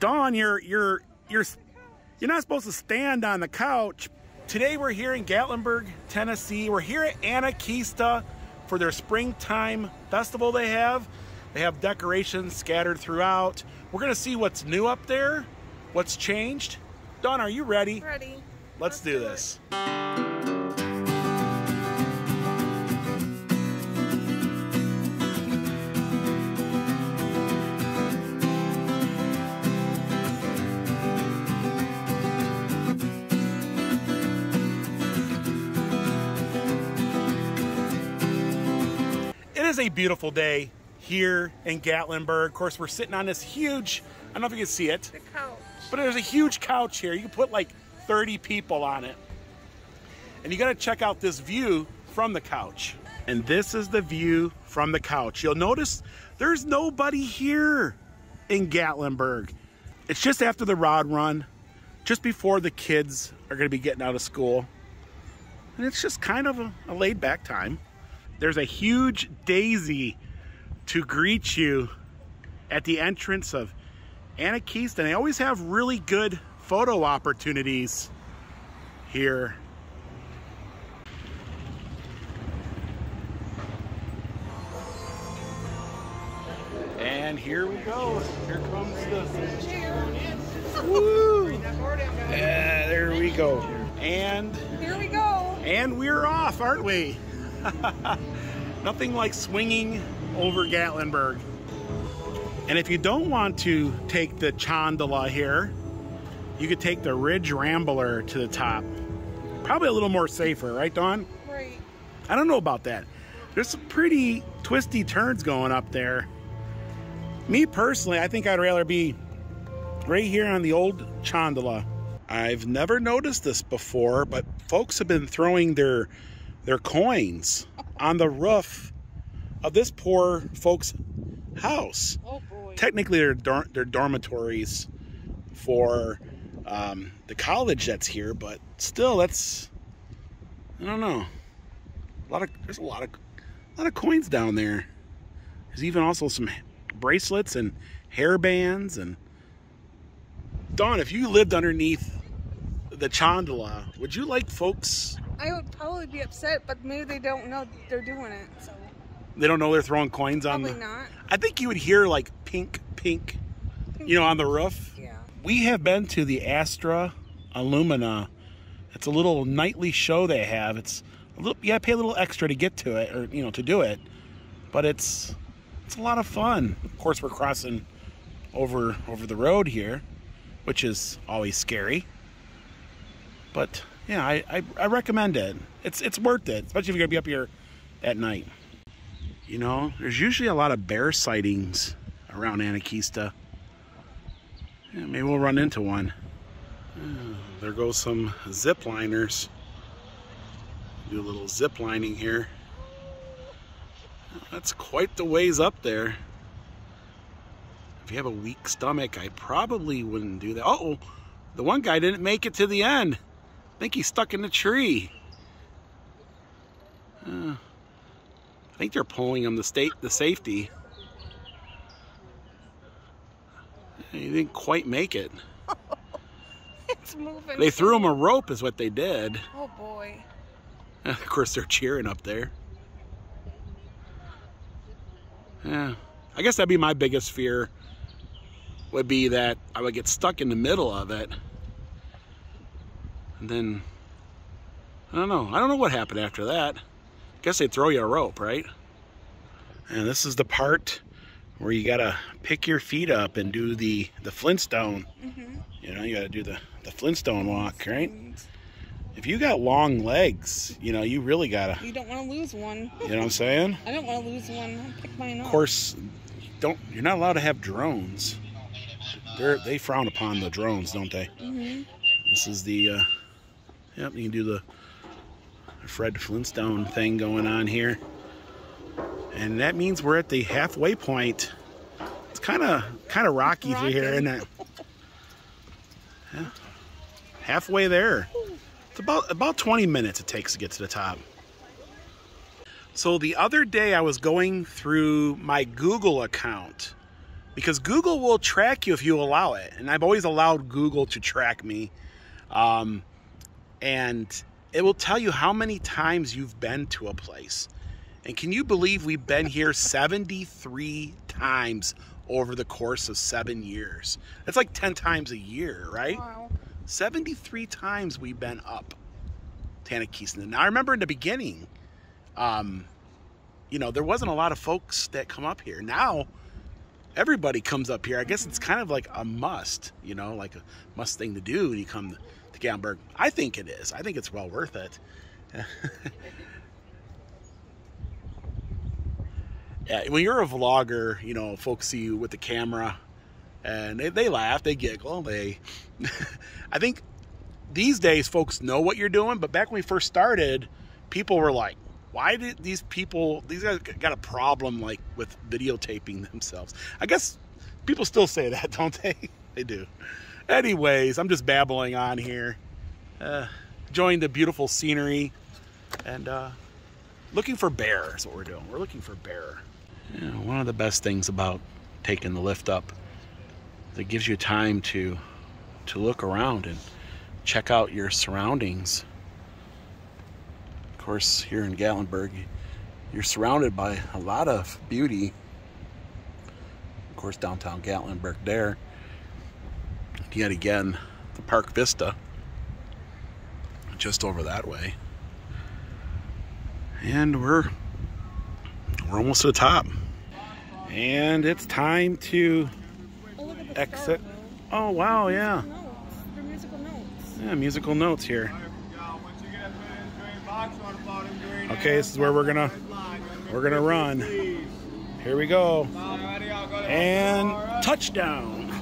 Dawn, you're not supposed to stand on the couch. Today we're here in Gatlinburg, Tennessee. We're here at Anakeesta for their springtime festival they have. They have decorations scattered throughout. We're gonna see what's new up there, what's changed. Dawn, are you ready? Ready. Let's do this. It is a beautiful day here in Gatlinburg. Of course, we're sitting on this huge, I don't know if you can see it, The couch. but there's a huge couch here. You can put like 30 people on it. And you gotta check out this view from the couch. And this is the view from the couch. You'll notice there's nobody here in Gatlinburg. It's just after the rod run, just before the kids are gonna be getting out of school. And it's just kind of a laid back time. There's a huge daisy to greet you at the entrance of Anakeesta. And they always have really good photo opportunities here. And here we go. Here comes the... Woo! Yeah, there we go. And... Here we go. And we're off, aren't we? Nothing like swinging over Gatlinburg. And if you don't want to take the Gondola here, you could take the Ridge Rambler to the top. Probably a little more safer, right, Dawn? Right. I don't know about that. There's some pretty twisty turns going up there. Me personally, I think I'd rather be right here on the old Gondola. I've never noticed this before, but folks have been throwing their coins on the roof of this poor folks' house. Oh boy. Technically, they're dormitories for the college that's here, but still, that's, I don't know. There's a lot of coins down there. There's even also some bracelets and hair bands. And Dawn, if you lived underneath the Gondola, would you like folks? I would probably be upset, but maybe they don't know they're doing it. So They don't know they're throwing coins on probably not. I think you would hear like pink, you know, on the roof. Yeah. We have been to the Astra Illumina. It's a little nightly show they have. It's a little, you gotta pay a little extra to get to it, or you know, to do it. But it's a lot of fun. Of course, we're crossing over the road here, which is always scary. But yeah, I recommend it. It's worth it, especially if you're gonna be up here at night. You know, there's usually a lot of bear sightings around Anakeesta. Yeah, maybe we'll run into one. There goes some zip liners. Do a little zip lining here. That's quite the ways up there. If you have a weak stomach, I probably wouldn't do that. Uh-oh, the one guy didn't make it to the end. I think he's stuck in the tree. I think they're pulling him the safety. He didn't quite make it. It's moving. They threw him a rope is what they did. Oh boy. Of course they're cheering up there. Yeah, I guess that'd be my biggest fear, would be that I would get stuck in the middle of it. And then, I don't know what happened after that. Guess they throw you a rope, right? And this is the part where you gotta pick your feet up and do the Flintstone. You know, you gotta do the Flintstone walk, right? If you got long legs, you know, you really gotta. You don't want to lose one. You know what I'm saying? I don't want to lose one. I'll pick mine up. Of course, you're not allowed to have drones. They frown upon the drones, don't they? This is the, yep, you can do the Fred Flintstone thing going on here. And that means we're at the halfway point. It's kind of rocky through here, isn't it? Yeah. Halfway there. It's about 20 minutes it takes to get to the top. So the other day I was going through my Google account because Google will track you if you allow it. And I've always allowed Google to track me. And it will tell you how many times you've been to a place. And can you believe we've been here 73 times over the course of 7 years? That's like 10 times a year, right? Wow. 73 times we've been up to Anakeesta. Now, I remember in the beginning, you know, there wasn't a lot of folks that come up here. Now, everybody comes up here. I guess it's kind of like a must, you know, like a must thing to do when you come to Gatlinburg. I think it is. I think it's well worth it. Yeah, when you're a vlogger, you know, folks see you with the camera and they laugh, they giggle, I think these days folks know what you're doing, but back when we first started, people were like, why did these guys got a problem like with videotaping themselves? I guess people still say that, don't they? They do. Anyways, I'm just babbling on here, enjoying the beautiful scenery and looking for bear is what we're doing. We're looking for bear. You know, one of the best things about taking the lift up is it gives you time to look around and check out your surroundings. Of course, here in Gatlinburg, you're surrounded by a lot of beauty. Of course, downtown Gatlinburg there. Yet again, the Park Vista, just over that way. And we're almost to the top. And it's time to exit. Oh, wow, yeah. They're musical notes. Yeah, musical notes here. Okay, this is where we're gonna run. Here we go. And touchdown.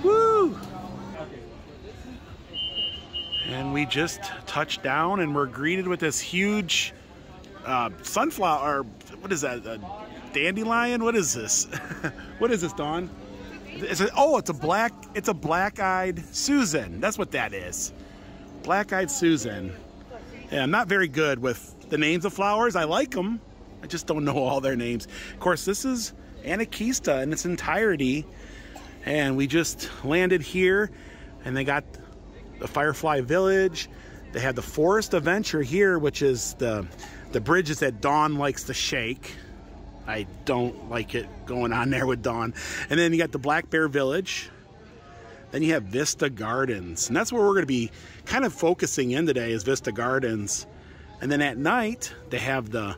Woo! And we just touched down and we're greeted with this huge sunflower, or what is that? A dandelion? What is this? What is this, Dawn? It's a black-eyed Susan. That's what that is. Black-eyed Susan. Yeah, I'm not very good with the names of flowers. I like them. I just don't know all their names. Of course, this is Anakeesta in its entirety. And we just landed here and they got the Firefly Village. They have the Forest Adventure here, which is the bridges that Dawn likes to shake. I don't like it going on there with Dawn. And then you got the Black Bear Village. Then you have Vista Gardens. And that's where we're going to be kind of focusing in today, is Vista Gardens. And then at night, they have the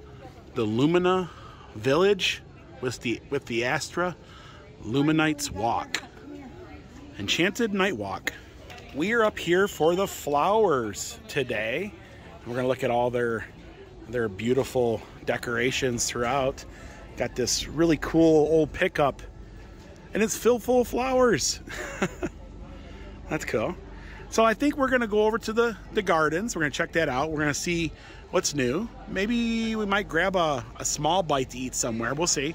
Lumina Village with the Astra Luminites Walk. Enchanted Night Walk. We are up here for the flowers today. We're going to look at all their beautiful decorations throughout. Got this really cool old pickup and it's filled full of flowers. That's cool. So I think we're going to go over to the gardens. We're going to check that out. We're going to see what's new. Maybe we might grab a small bite to eat somewhere. We'll see.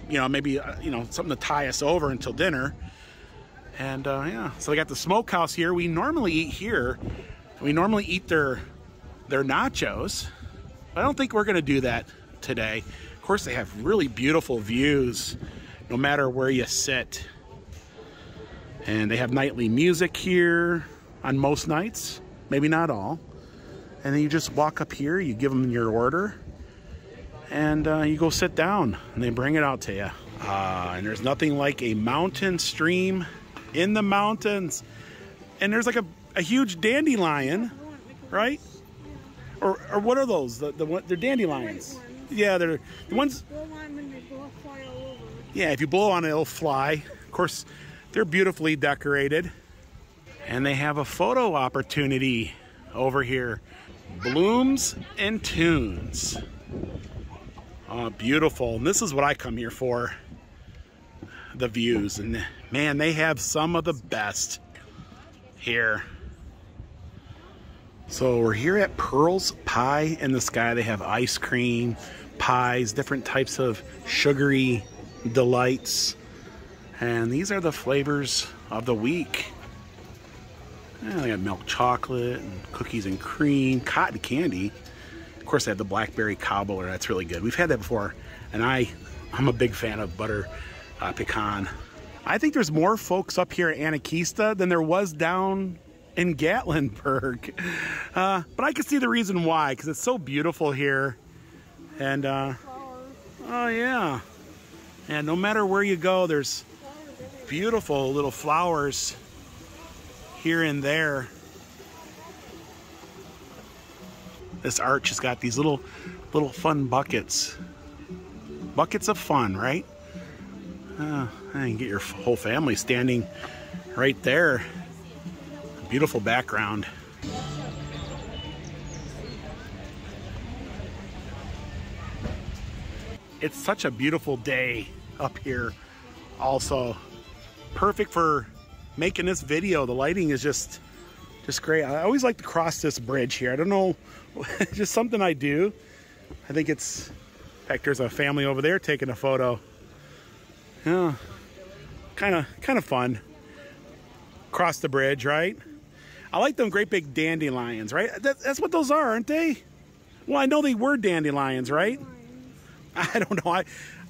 You know, maybe, you know, something to tie us over until dinner. And yeah, so we got the smokehouse here. We normally eat here. We normally eat their nachos. But I don't think we're going to do that today. Of course, they have really beautiful views no matter where you sit. And they have nightly music here on most nights, maybe not all. And then you just walk up here, you give them your order, and you go sit down, and they bring it out to you. And there's nothing like a mountain stream in the mountains. And there's like a huge dandelion, right? Or what are those? They're dandelions. Yeah, they're the ones. Yeah, if you blow on it, it'll fly. Of course, they're beautifully decorated. And they have a photo opportunity over here. Blooms and Tunes. Oh, beautiful. And this is what I come here for. The views. And man, they have some of the best here. So we're here at Pearl's Pie in the Sky. They have ice cream, pies, different types of sugary delights. And these are the flavors of the week. Yeah, they got milk chocolate and cookies and cream, cotton candy. Of course, they have the blackberry cobbler. That's really good. We've had that before. And I'm a big fan of pecan. I think there's more folks up here at Anakeesta than there was down in Gatlinburg. But I can see the reason why, because it's so beautiful here. And, oh yeah. And no matter where you go, there's beautiful little flowers here and there. This arch has got these little fun buckets. Buckets of fun, right? And you can get your whole family standing right there. Beautiful background. It's such a beautiful day up here. Also, perfect for making this video. The lighting is just great. I always like to cross this bridge here. I don't know, it's just something I do. I think it's, in fact, there's a family over there taking a photo. Yeah, kind of fun. Cross the bridge, right? I like them great big dandelions, right? That's what those are, aren't they? Well, I know they were dandelions, right? I don't know.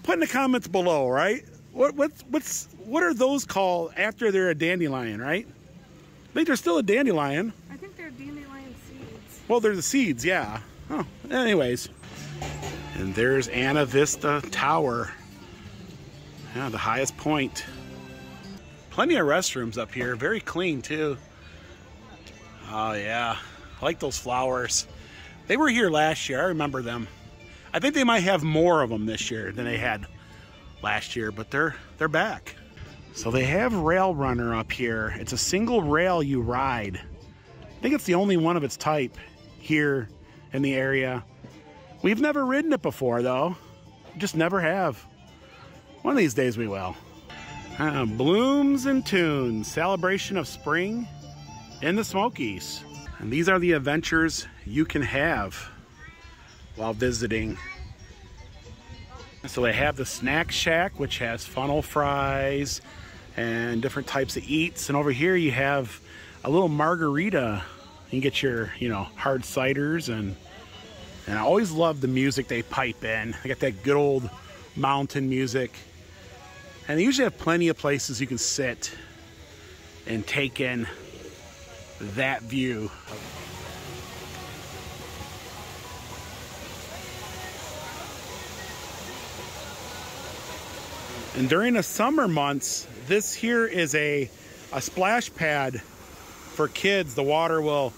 Put in the comments below, right? What are those called after they're a dandelion, right? I think they're still a dandelion. I think they're dandelion seeds. Well, they're the seeds, yeah. Oh, anyways. And there's Anakeesta Tower. Yeah, the highest point. Plenty of restrooms up here. Very clean, too. Oh, yeah. I like those flowers. They were here last year. I remember them. I think they might have more of them this year than they had last year, but they're back. So they have Rail Runner up here. It's a single rail you ride. I think it's the only one of its type here in the area. We've never ridden it before, though. Just never have. One of these days we will. Blooms and Tunes, celebration of spring in the Smokies. And these are the adventures you can have while visiting. So they have the Snack Shack, which has funnel fries and different types of eats. And over here you have a little margarita. You can get your, hard ciders. And I always love the music they pipe in. They got that good old mountain music. And they usually have plenty of places you can sit and take in that view. And during the summer months, this here is a splash pad for kids. The water will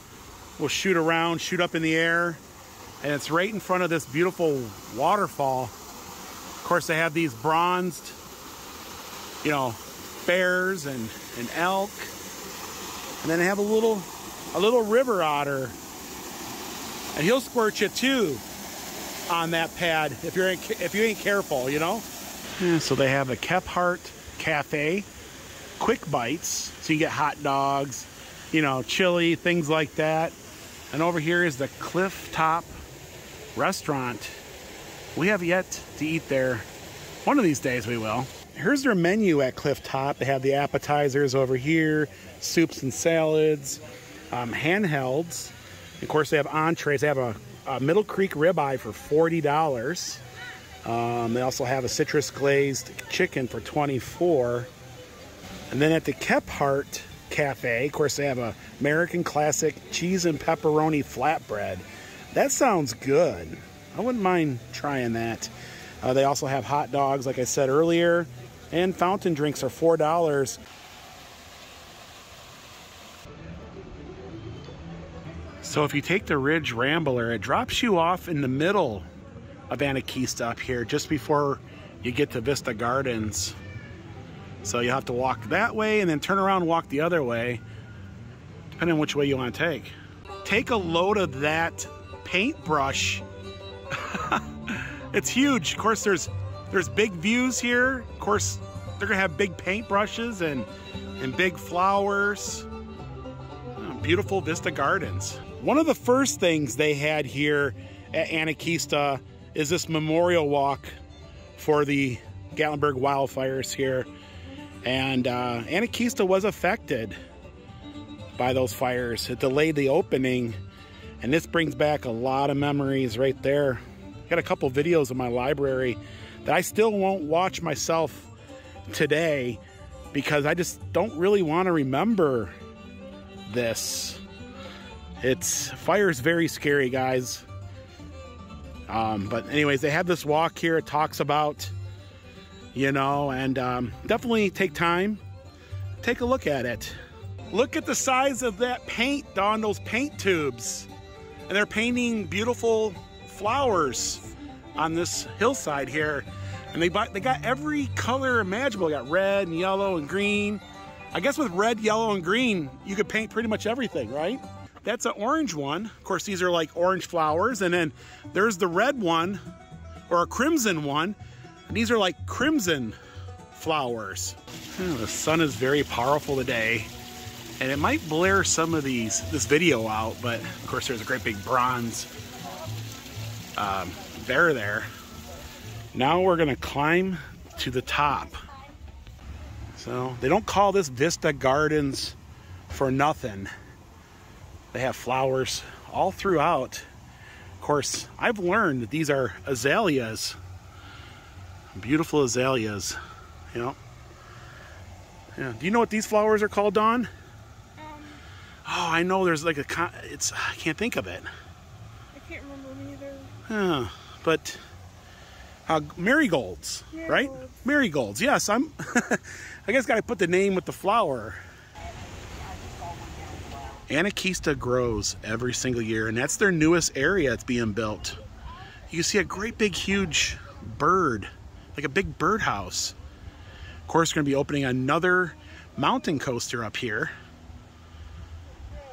shoot around, shoot up in the air, and it's right in front of this beautiful waterfall. Of course, they have these bronzed, bears and elk, and then they have a little river otter, and he'll squirt you too on that pad if you ain't careful, Yeah, so they have a Kephart Cafe, quick bites, so you get hot dogs, chili, things like that. And over here is the Cliff Top Restaurant. We have yet to eat there. One of these days we will. Here's their menu at Cliff Top. They have the appetizers over here, soups and salads, handhelds. Of course, they have entrees. They have a Middle Creek ribeye for $40. They also have a citrus glazed chicken for $24. And then at the Kephart Cafe, of course, they have a American classic cheese and pepperoni flatbread. That sounds good. I wouldn't mind trying that. They also have hot dogs, like I said earlier, and fountain drinks are $4. So if you take the Ridge Rambler, it drops you off in the middle of Anakeesta up here, just before you get to Vista Gardens. So you have to walk that way and then turn around and walk the other way, depending on which way you want to take. Take a load of that paintbrush. It's huge. Of course, there's big views here. Of course, they're gonna have big paintbrushes and big flowers. Beautiful Vista Gardens. One of the first things they had here at Anakeesta is this memorial walk for the Gatlinburg wildfires here. And Anakeesta was affected by those fires. It delayed the opening, and this brings back a lot of memories right there. Got a couple videos in my library that I still won't watch myself today because I just don't really want to remember this. Fire's very scary, guys. But anyways, they have this walk here. It talks about, you know, and definitely take time, take a look at it. Look at the size of that paint on those paint tubes. And they're painting beautiful flowers on this hillside here. And they got every color imaginable. They got red and yellow and green. I guess with red, yellow, and green, you could paint pretty much everything, right? That's an orange one. Of course, these are like orange flowers. And then there's the red one, or a crimson one. And these are like crimson flowers. The sun is very powerful today. And it might blur some of this video out, but of course there's a great big bronze bear there. Now we're gonna climb to the top. So they don't call this Vista Gardens for nothing. They have flowers all throughout. Of course, I've learned that these are azaleas. Beautiful azaleas, you know. Yeah. Do you know what these flowers are called, Dawn? Oh, I know there's like I can't think of it. I can't remember either. But marigolds, right? Marigolds, yes. I guess gotta put the name with the flower. Anakeesta grows every single year, and that's their newest area that's being built. You can see a great big huge bird, like a big birdhouse. Of course, we're gonna be opening another mountain coaster up here.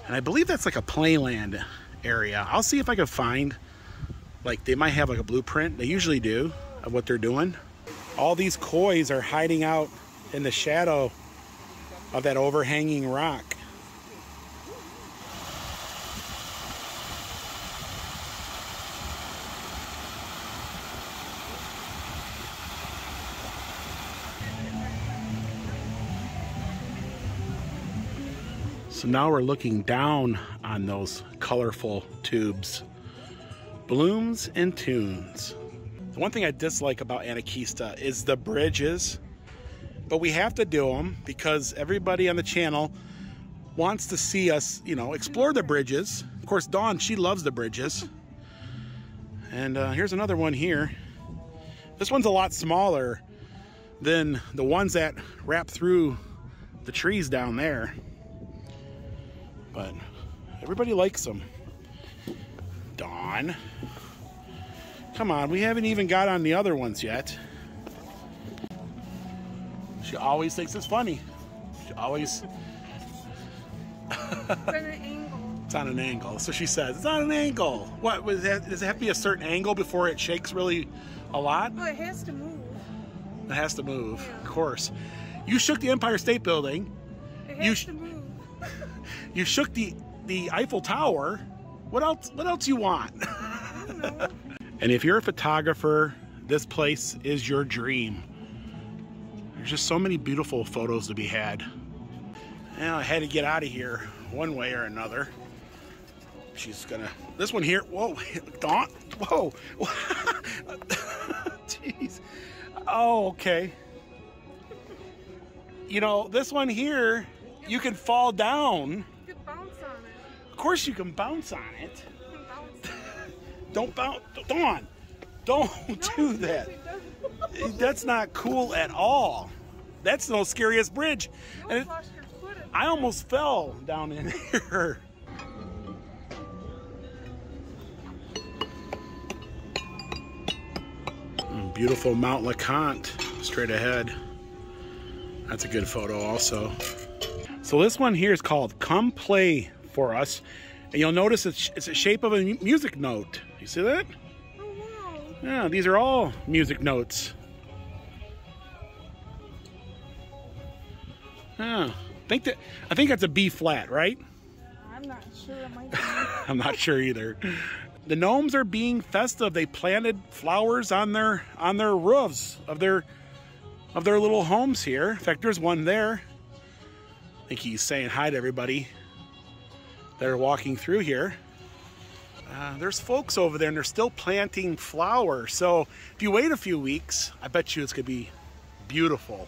And I believe that's like a playland area. I'll see if I can find, like, they might have like a blueprint. They usually do, of what they're doing. All these kois are hiding out in the shadow of that overhanging rock. So now we're looking down on those colorful tubes. Blooms and tunes. The one thing I dislike about Anakeesta is the bridges, but we have to do them because everybody on the channel wants to see us, you know, explore the bridges. Of course, Dawn, she loves the bridges. And here's another one here. This one's a lot smaller than the ones that wrap through the trees down there. But everybody likes them. Dawn. Come on, we haven't even got on the other ones yet. She always thinks it's funny. She always... It's on an angle. It's on an angle. So she says, it's on an angle. What, does it have to be a certain angle before it shakes really a lot? Well, it has to move. It has to move, yeah. Of course. You shook the Empire State Building. It has to move. You shook the Eiffel Tower. What else you want? I don't know. And if you're a photographer, this place is your dream. There's just so many beautiful photos to be had. Now I had to get out of here one way or another. She's gonna, this one here, whoa, Dawn, whoa. Jeez. Oh, okay. You know, this one here, you can fall down. You can bounce on it. Of course you can bounce on it. You can bounce on it. Don't bounce, Dawn, don't do that. That's not cool at all. That's the most scariest bridge. And I almost fell down in here. Beautiful Mount LeConte straight ahead. That's a good photo also. So this one here is called Come Play For Us. And you'll notice it's the shape of a music note. You see that? Oh, wow. Yeah, these are all music notes. Yeah, I think that's a B flat, right? I'm not sure. It might be. I'm not sure either. The gnomes are being festive. They planted flowers on their roofs of their little homes here. In fact, there's one there. I think he's saying hi to everybody that are walking through here. There's folks over there, and they're still planting flowers. So if you wait a few weeks, I bet you it's gonna be beautiful.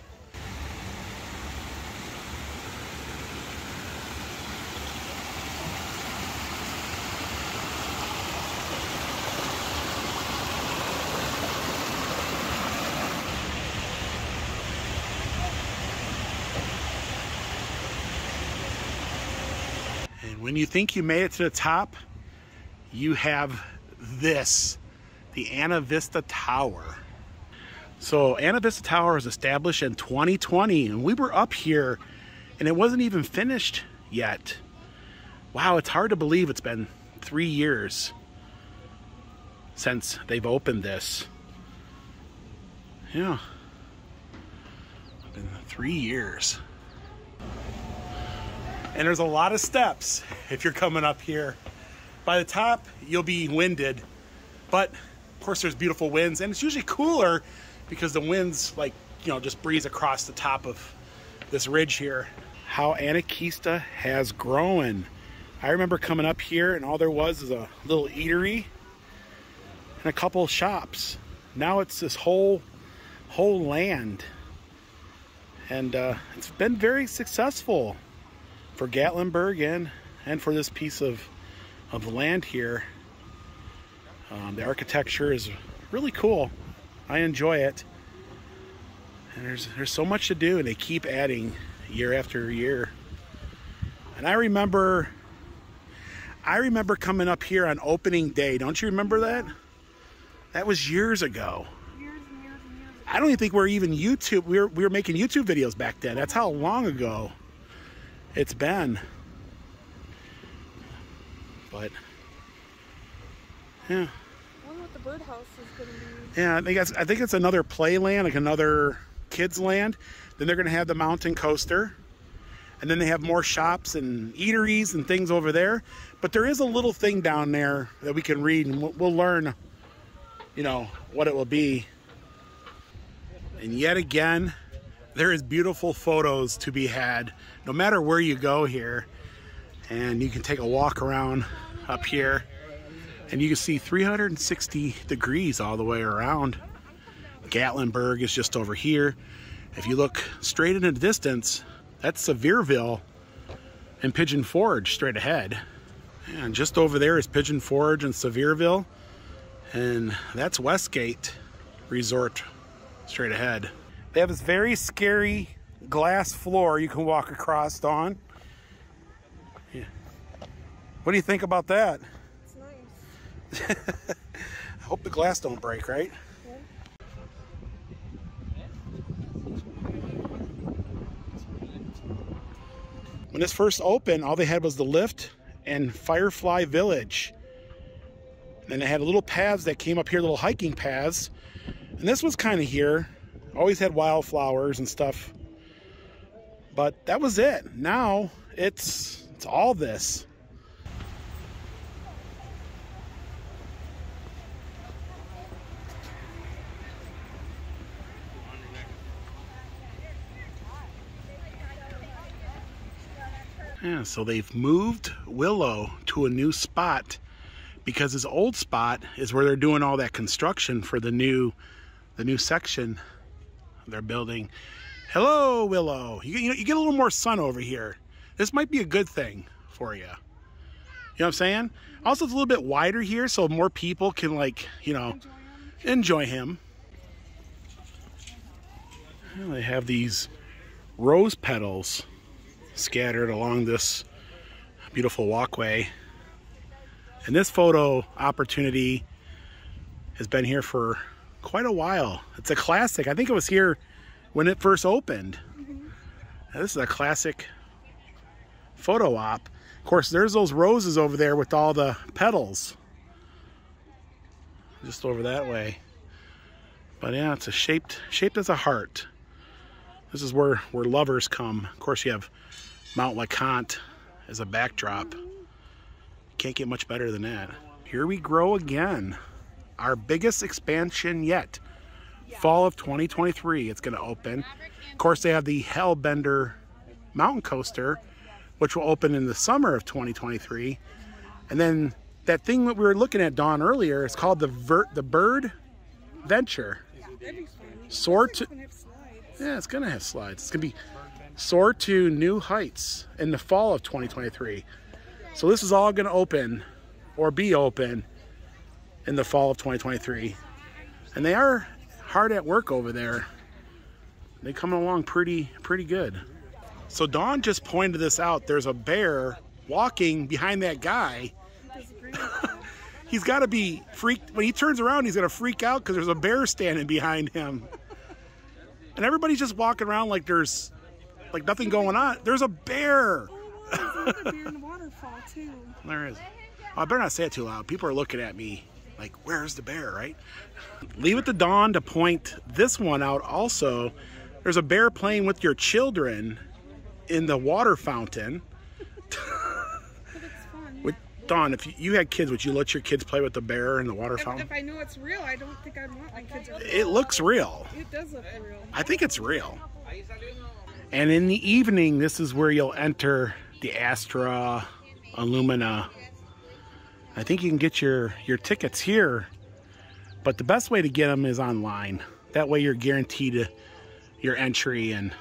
when you think you made it to the top, you have this, the Anakeesta Tower. So Anakeesta Tower was established in 2020, and we were up here and it wasn't even finished yet. Wow, it's hard to believe it's been 3 years since they've opened this. Yeah, been 3 years. And there's a lot of steps if you're coming up here. By the top, you'll be winded, but of course there's beautiful winds, and it's usually cooler because the winds, like, you know, just breeze across the top of this ridge here. How Anakeesta has grown. I remember coming up here and all there was is a little eatery and a couple of shops. Now it's this whole land, and it's been very successful for Gatlinburg and for this piece of land here. The architecture is really cool. I enjoy it, and there's so much to do, and they keep adding year after year. And I remember coming up here on opening day. Don't you remember that? That was years ago. I don't even think we're even YouTube. We were making YouTube videos back then. That's how long ago it's been. But yeah. I wonder what the birdhouse is going to be. Yeah, I think it's another playland, like another kids land. Then they're going to have the mountain coaster, and then they have more shops and eateries and things over there. But there is a little thing down there that we can read, and we'll learn, you know, what it will be. And yet again, there is beautiful photos to be had no matter where you go here. And you can take a walk around up here and you can see 360 degrees all the way around. Gatlinburg is just over here. If you look straight into the distance, that's Sevierville and Pigeon Forge straight ahead. And just over there is Pigeon Forge and Sevierville, and that's Westgate Resort straight ahead. They have this very scary glass floor you can walk across on. Yeah. What do you think about that? It's nice. I hope the glass don't break, right? Yeah. When this first opened, all they had was the lift and Firefly Village. And they had little paths that came up here, little hiking paths. And this was kind of here. Always had wildflowers and stuff. But that was it. Now it's all this. Yeah, so they've moved Willow to a new spot because his old spot is where they're doing all that construction for the new section they're building. Hello, Willow. You get a little more sun over here. This might be a good thing for you. You know what I'm saying? Also, it's a little bit wider here, so more people can, like, you know, enjoy him. Well, they have these rose petals scattered along this beautiful walkway. And this photo opportunity has been here for quite a while. It's a classic. I think it was here when it first opened. This is a classic photo op. Of course, there's those roses over there with all the petals. Just over that way. But yeah, it's shaped as a heart. This is where lovers come. Of course, you have Mount LeConte as a backdrop. Can't get much better than that. Here we grow again. Our biggest expansion yet. Fall of 2023, it's going to open. Of course, they have the Hellbender Mountain Coaster, which will open in the summer of 2023. And then that thing that we were looking at, Dawn, earlier, is called the Bird Venture. Soar to... Yeah, it's going to have slides. It's going to be Soar to New Heights in the fall of 2023. So this is all going to open, or be open, in the fall of 2023. And they are hard at work over there. They're coming along pretty good. So Dawn just pointed this out. There's a bear walking behind that guy. He does agree with that. He's got to be freaked. When he turns around, he's going to freak out because there's a bear standing behind him. And everybody's just walking around like there's like nothing going on. There's a bear. Oh, there's another bear in the waterfall, too. There is. I better not say it too loud. People are looking at me like, where's the bear, right? Leave it to Dawn to point this one out also. There's a bear playing with your children in the water fountain. But it's fun. With Dawn, if you had kids, would you let your kids play with the bear in the water fountain? If I know it's real, I don't think I'd want my kids to. It looks real. It does look real. I think it's real. And in the evening, this is where you'll enter the Astra Illumina. I think you can get your tickets here, but the best way to get them is online. That way you're guaranteed your entry, and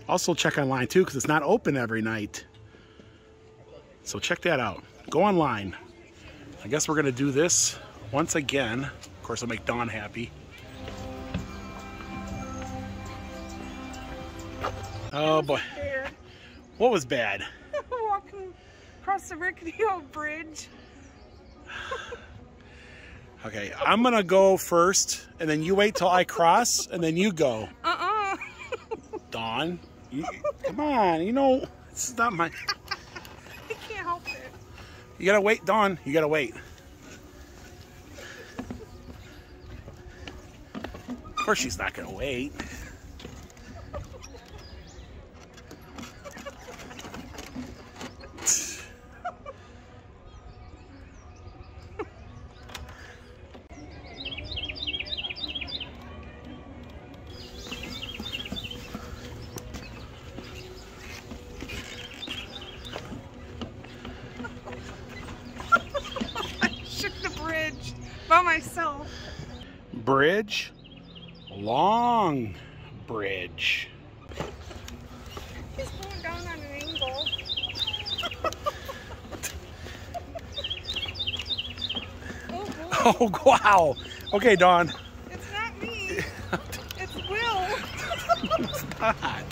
also check online too because it's not open every night. So check that out. Go online. I guess we're going to do this once again. Of course, I'll make Dawn happy. Oh boy. What was bad? Walking across the rickety old bridge. Okay, I'm gonna go first, and then you wait till I cross, and then you go. Dawn, come on, you know, this is not my... I can't help it. You gotta wait, Dawn, you gotta wait. Of course she's not gonna wait. By myself. Bridge, long bridge. He's going down on an angle. Oh wow. Okay, Dawn. It's not me. It's Will. It's not.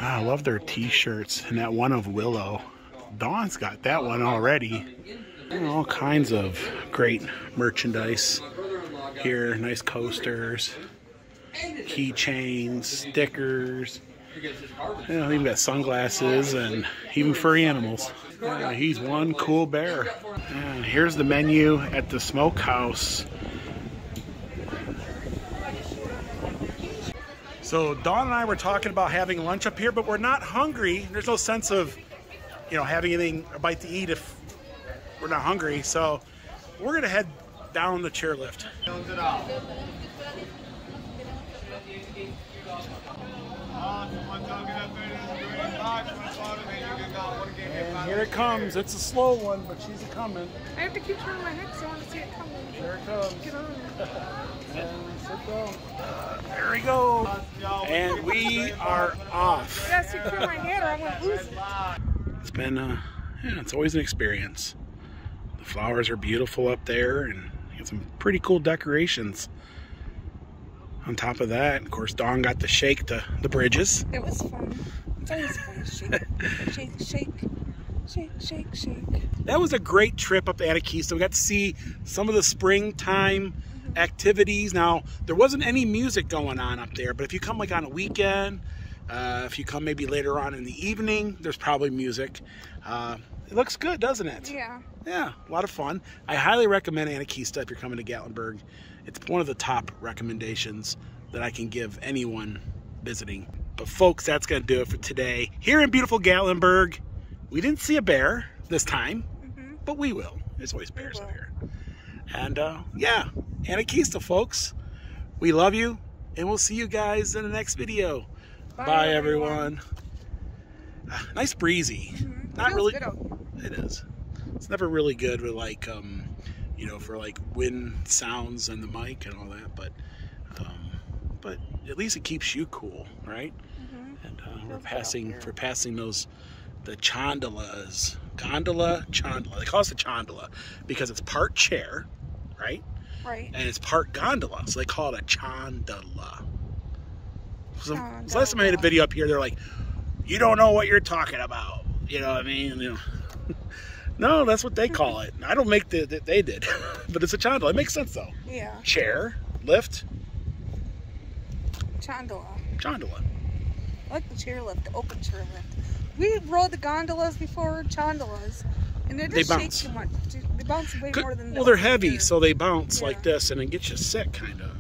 I love their t-shirts and that one of Willow. Dawn's got that one already. All kinds of great merchandise here. Nice coasters, keychains, stickers. You know, even got sunglasses and even furry animals. He's one cool bear. And here's the menu at the smokehouse. So Dawn and I were talking about having lunch up here, but we're not hungry. There's no sense of, you know, having anything, a bite to eat if we're not hungry. So we're gonna head down the chairlift. And here it comes. It's a slow one, but she's coming. I have to keep turning my head because I want to see it coming. Here it comes. Get on. And sit down. There we go. And we are off. I gotta secure my head or I'm gonna lose it. It's been, yeah, it's always an experience. The flowers are beautiful up there, and you got some pretty cool decorations. On top of that, of course, Dawn got to shake the bridges. It was fun. It's always fun to shake. Shake, shake. Shake, shake, shake. That was a great trip up to Anakeesta. We got to see some of the springtime activities. Now, there wasn't any music going on up there, but if you come like on a weekend, if you come maybe later on in the evening, there's probably music. It looks good, doesn't it? Yeah. Yeah, a lot of fun. I highly recommend Anakeesta if you're coming to Gatlinburg. It's one of the top recommendations that I can give anyone visiting. But folks, that's going to do it for today. Here in beautiful Gatlinburg, we didn't see a bear this time, but we will. There's always bears up here. And yeah, Anakeesta, folks. We love you, and we'll see you guys in the next video. Bye everyone. Nice breezy. Not really. It is. It's never really good with like, you know, for like wind sounds and the mic and all that, but at least it keeps you cool, right? And we're passing those the chondolas. Gondola, chondola. They call us a chondola because it's part chair, right? Right. And it's part gondola, so they call it a chondola. So last time I made a video up here, they're like, "You don't know what you're talking about." You know what I mean? You know. No, that's what they call it. I don't make they did, but it's a chondola. It makes sense though. Yeah. Chair, lift, Chondola. chondola. I like the chairlift, the open chairlift. We rode the gondolas before, chondolas, and they just shake too much. They bounce way more than. Well, they're heavy, so they bounce like this, and it gets you sick, kind of.